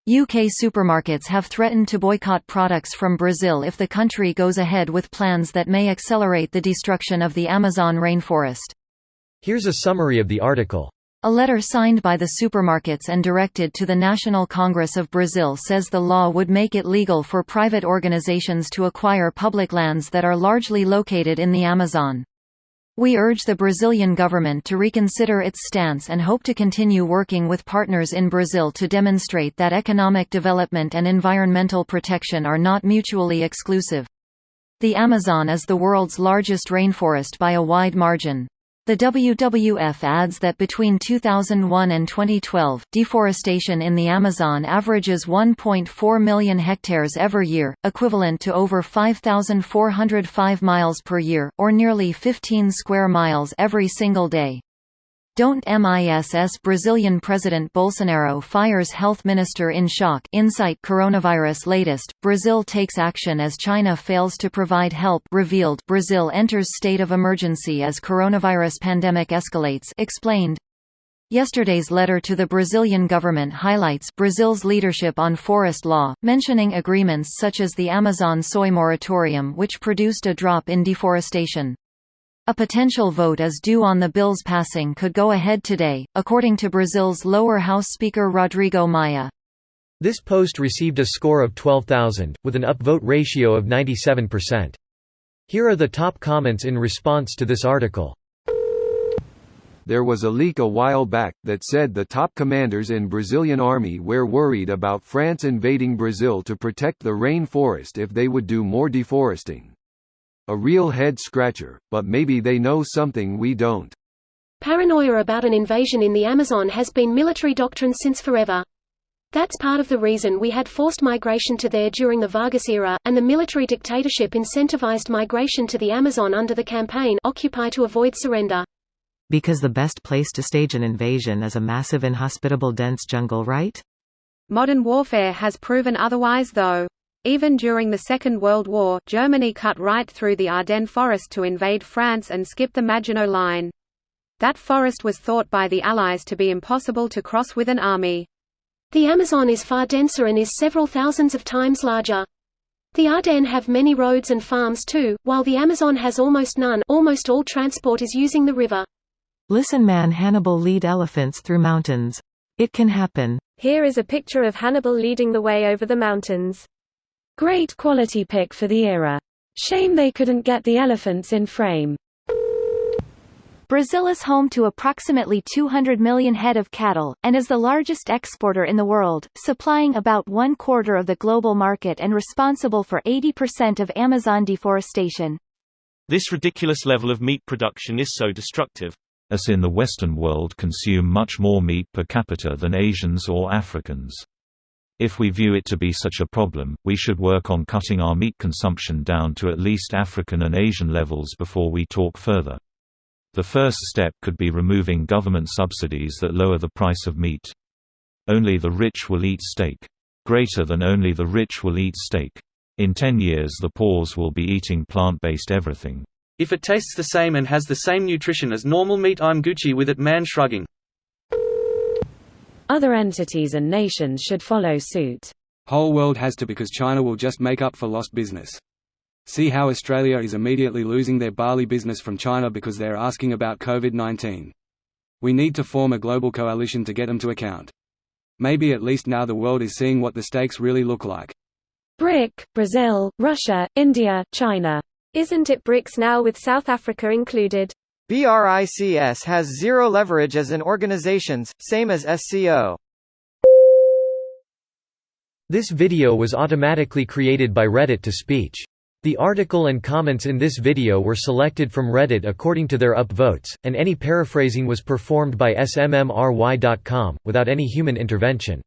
UK supermarkets have threatened to boycott products from Brazil if the country goes ahead with plans that may accelerate the destruction of the Amazon rainforest. Here's a summary of the article. A letter signed by the supermarkets and directed to the National Congress of Brazil says the law would make it legal for private organizations to acquire public lands that are largely located in the Amazon. We urge the Brazilian government to reconsider its stance and hope to continue working with partners in Brazil to demonstrate that economic development and environmental protection are not mutually exclusive. The Amazon is the world's largest rainforest by a wide margin. The WWF adds that between 2001 and 2012, deforestation in the Amazon averages 1.4 million hectares every year, equivalent to over 5,405 miles per year, or nearly 15 square miles every single day. Don't miss Brazilian President Bolsonaro fires health minister in shock. Insight Coronavirus latest, Brazil takes action as China fails to provide help revealed. Brazil enters state of emergency as coronavirus pandemic escalates explained. Yesterday's letter to the Brazilian government highlights Brazil's leadership on forest law, mentioning agreements such as the Amazon soy moratorium which produced a drop in deforestation. A potential vote is due on the bill's passing could go ahead today, according to Brazil's lower house Speaker Rodrigo Maia. This post received a score of 12,000, with an upvote ratio of 97%. Here are the top comments in response to this article. There was a leak a while back that said the top commanders in Brazilian army were worried about France invading Brazil to protect the rainforest if they would do more deforesting. A real head-scratcher, but maybe they know something we don't. Paranoia about an invasion in the Amazon has been military doctrine since forever. That's part of the reason we had forced migration to there during the Vargas era, and the military dictatorship incentivized migration to the Amazon under the campaign Occupy to avoid surrender. Because the best place to stage an invasion is a massive inhospitable dense jungle, right? Modern warfare has proven otherwise though. Even during the Second World War, Germany cut right through the Ardennes forest to invade France and skip the Maginot Line. That forest was thought by the Allies to be impossible to cross with an army. The Amazon is far denser and is several thousands of times larger. The Ardennes have many roads and farms too, while the Amazon has almost none. Almost all transport is using the river. Listen man, Hannibal lead elephants through mountains. It can happen. Here is a picture of Hannibal leading the way over the mountains. Great quality pic for the era. Shame they couldn't get the elephants in frame. Brazil is home to approximately 200 million head of cattle, and is the largest exporter in the world, supplying about 1/4 of the global market and responsible for 80% of Amazon deforestation. This ridiculous level of meat production is so destructive. Us in the Western world consume much more meat per capita than Asians or Africans. If we view it to be such a problem, we should work on cutting our meat consumption down to at least African and Asian levels before we talk further. The first step could be removing government subsidies that lower the price of meat. Only the rich will eat steak. Greater than only the rich will eat steak. In 10 years the poor will be eating plant-based everything. If it tastes the same and has the same nutrition as normal meat, I'm Gucci with it, man shrugging. Other entities and nations should follow suit. Whole world has to, because China will just make up for lost business. See how Australia is immediately losing their barley business from China because they're asking about COVID-19. We need to form a global coalition to get them to account. Maybe at least now the world is seeing what the stakes really look like. BRIC, Brazil, Russia, India, China. Isn't it BRICS now with South Africa included? BRICS has zero leverage as an organizations, same as SCO. This video was automatically created by Reddit to speech. The article and comments in this video were selected from Reddit according to their upvotes, and any paraphrasing was performed by smmry.com, without any human intervention.